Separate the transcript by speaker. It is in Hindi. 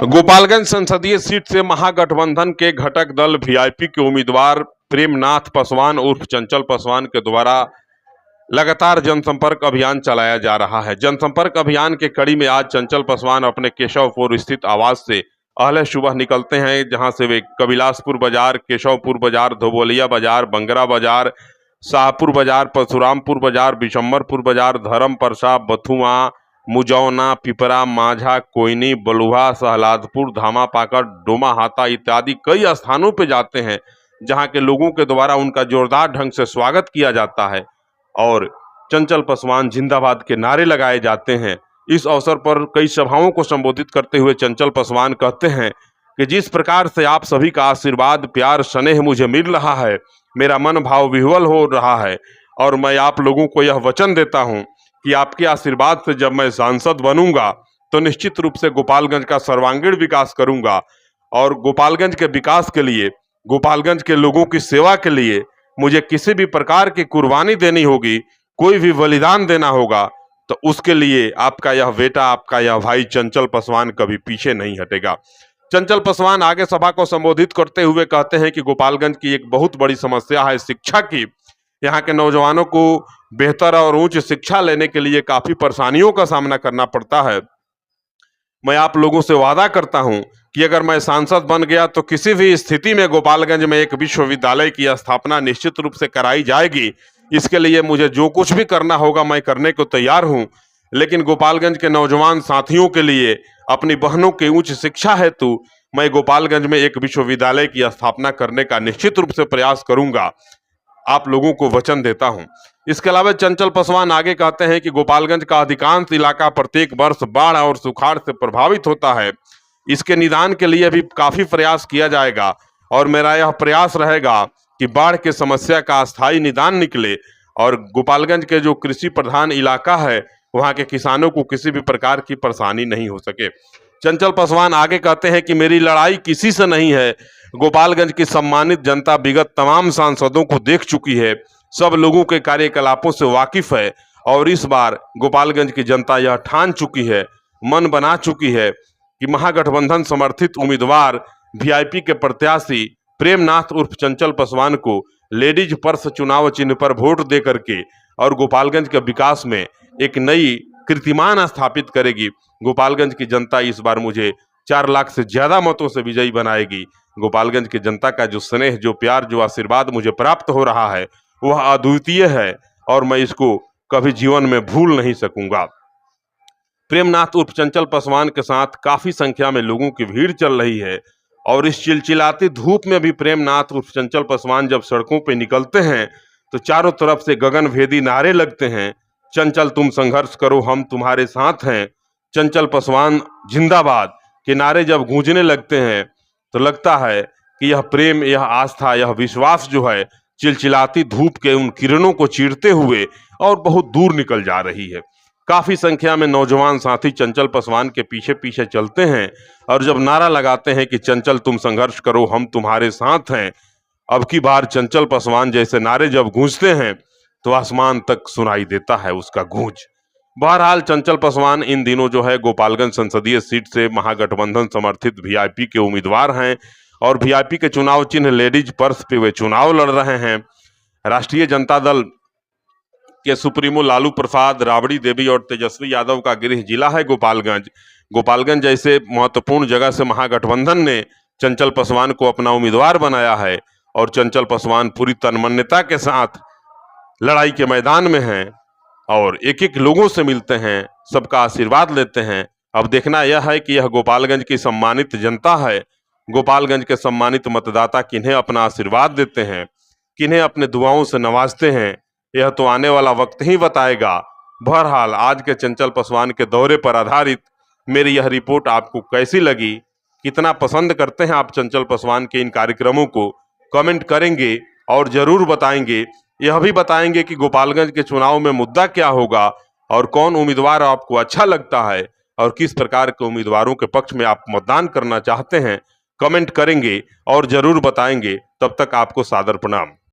Speaker 1: गोपालगंज संसदीय सीट से महागठबंधन के घटक दल वीआईपी के उम्मीदवार प्रेमनाथ पासवान उर्फ चंचल पासवान के द्वारा लगातार जनसंपर्क अभियान चलाया जा रहा है। जनसंपर्क अभियान के कड़ी में आज चंचल पासवान अपने केशवपुर स्थित आवास से अहले सुबह निकलते हैं, जहां से वे कबिलासपुर बाजार, केशवपुर बाजार, धोबोलिया बाजार, बंगरा बाजार, शाहपुर बाजार, परशुरामपुर बाजार, बिशम्बरपुर बाजार, धर्म परसा, बथुआ, मुजौना, पिपरा, माझा, कोयनी, बलुहा, सहलादपुर, धामा पाकर, डोमा हाता इत्यादि कई स्थानों पर जाते हैं, जहां के लोगों के द्वारा उनका जोरदार ढंग से स्वागत किया जाता है और चंचल पासवान जिंदाबाद के नारे लगाए जाते हैं। इस अवसर पर कई सभाओं को संबोधित करते हुए चंचल पासवान कहते हैं कि जिस प्रकार से आप सभी का आशीर्वाद, प्यार, स्नेह मुझे मिल रहा है, मेरा मन भाव विह्वल हो रहा है और मैं आप लोगों को यह वचन देता हूं कि आपके आशीर्वाद से जब मैं सांसद बनूंगा तो निश्चित रूप से गोपालगंज का सर्वांगीण विकास करूंगा और गोपालगंज के विकास के लिए, गोपालगंज के लोगों की सेवा के लिए मुझे किसी भी प्रकार की कुर्बानी देनी होगी, कोई भी बलिदान देना होगा, तो उसके लिए आपका यह बेटा, आपका यह भाई चंचल पासवान कभी पीछे नहीं हटेगा। चंचल पासवान आगे सभा को संबोधित करते हुए कहते हैं कि गोपालगंज की एक बहुत बड़ी समस्या है शिक्षा की। यहाँ के नौजवानों को बेहतर और उच्च शिक्षा लेने के लिए काफी परेशानियों का सामना करना पड़ता है। मैं आप लोगों से वादा करता हूं कि अगर मैं सांसद बन गया तो किसी भी स्थिति में गोपालगंज में एक विश्वविद्यालय की स्थापना निश्चित रूप से कराई जाएगी। इसके लिए मुझे जो कुछ भी करना होगा मैं करने को तैयार हूं, लेकिन गोपालगंज के नौजवान साथियों के लिए, अपनी बहनों की उच्च शिक्षा हेतु मैं गोपालगंज में एक विश्वविद्यालय की स्थापना करने का निश्चित रूप से प्रयास करूंगा, आप लोगों को वचन देता हूं। इसके अलावा चंचल पासवान आगे कहते हैं कि गोपालगंज का अधिकांश इलाका प्रत्येक वर्ष बाढ़ और सुखाड़ से प्रभावित होता है। इसके निदान के लिए भी काफी प्रयास किया जाएगा और मेरा यह प्रयास रहेगा कि बाढ़ की समस्या का अस्थायी निदान निकले और गोपालगंज के जो कृषि प्रधान इलाका है वहां के किसानों को किसी भी प्रकार की परेशानी नहीं हो सके। चंचल पासवान आगे कहते हैं कि मेरी लड़ाई किसी से नहीं है। गोपालगंज की सम्मानित जनता विगत तमाम सांसदों को देख चुकी है, सब लोगों के कार्यकलापों से वाकिफ है और इस बार गोपालगंज की जनता यह ठान चुकी है, मन बना चुकी है कि महागठबंधन समर्थित उम्मीदवार वीआईपी के प्रत्याशी प्रेमनाथ उर्फ चंचल पासवान को लेडीज पर्स चुनाव चिन्ह पर वोट दे करके और गोपालगंज के विकास में एक नई कीर्तिमान स्थापित करेगी। गोपालगंज की जनता इस बार मुझे 4 लाख से ज्यादा मतों से विजयी बनाएगी। गोपालगंज की जनता का जो स्नेह, जो प्यार, जो आशीर्वाद मुझे प्राप्त हो रहा है वह अद्वितीय है और मैं इसको कभी जीवन में भूल नहीं सकूंगा। प्रेमनाथ उर्फ चंचल पासवान के साथ काफी संख्या में लोगों की भीड़ चल रही है और इस चिलचिलाती धूप में भी प्रेमनाथ उर्फ चंचल पासवान जब सड़कों पर निकलते हैं तो चारों तरफ से गगनभेदी नारे लगते हैं। चंचल तुम संघर्ष करो, हम तुम्हारे साथ हैं, चंचल पासवान जिंदाबाद के नारे जब गूंजने लगते हैं तो लगता है कि यह प्रेम, यह आस्था, यह विश्वास जो है चिलचिलाती धूप के उन किरणों को चीरते हुए और बहुत दूर निकल जा रही है। काफी संख्या में नौजवान साथी चंचल पासवान के पीछे पीछे चलते हैं और जब नारा लगाते हैं कि चंचल तुम संघर्ष करो, हम तुम्हारे साथ हैं, अब की बार चंचल पासवान जैसे नारे जब गूंजते हैं तो आसमान तक सुनाई देता है उसका गूंज। बहरहाल चंचल पासवान इन दिनों जो है गोपालगंज संसदीय सीट से महागठबंधन समर्थित वीआईपी के उम्मीदवार हैं और वीआईपी के चुनाव चिन्ह लेडीज पर्स पे वे चुनाव लड़ रहे हैं। राष्ट्रीय जनता दल के सुप्रीमो लालू प्रसाद, राबड़ी देवी और तेजस्वी यादव का गृह जिला है गोपालगंज। गोपालगंज जैसे महत्वपूर्ण जगह से महागठबंधन ने चंचल पासवान को अपना उम्मीदवार बनाया है और चंचल पासवान पूरी तन्मयता के साथ लड़ाई के मैदान में हैं और एक एक लोगों से मिलते हैं, सबका आशीर्वाद लेते हैं। अब देखना यह है कि यह गोपालगंज की सम्मानित जनता है, गोपालगंज के सम्मानित मतदाता किन्हें अपना आशीर्वाद देते हैं, किन्हें अपने दुआओं से नवाजते हैं, यह तो आने वाला वक्त ही बताएगा। बहरहाल आज के चंचल पासवान के दौरे पर आधारित मेरी यह रिपोर्ट आपको कैसी लगी, कितना पसंद करते हैं आप चंचल पासवान के इन कार्यक्रमों को, कमेंट करेंगे और जरूर बताएंगे। यह भी बताएंगे कि गोपालगंज के चुनाव में मुद्दा क्या होगा और कौन उम्मीदवार आपको अच्छा लगता है और किस प्रकार के उम्मीदवारों के पक्ष में आप मतदान करना चाहते हैं। कमेंट करेंगे और जरूर बताएंगे। तब तक आपको सादर प्रणाम।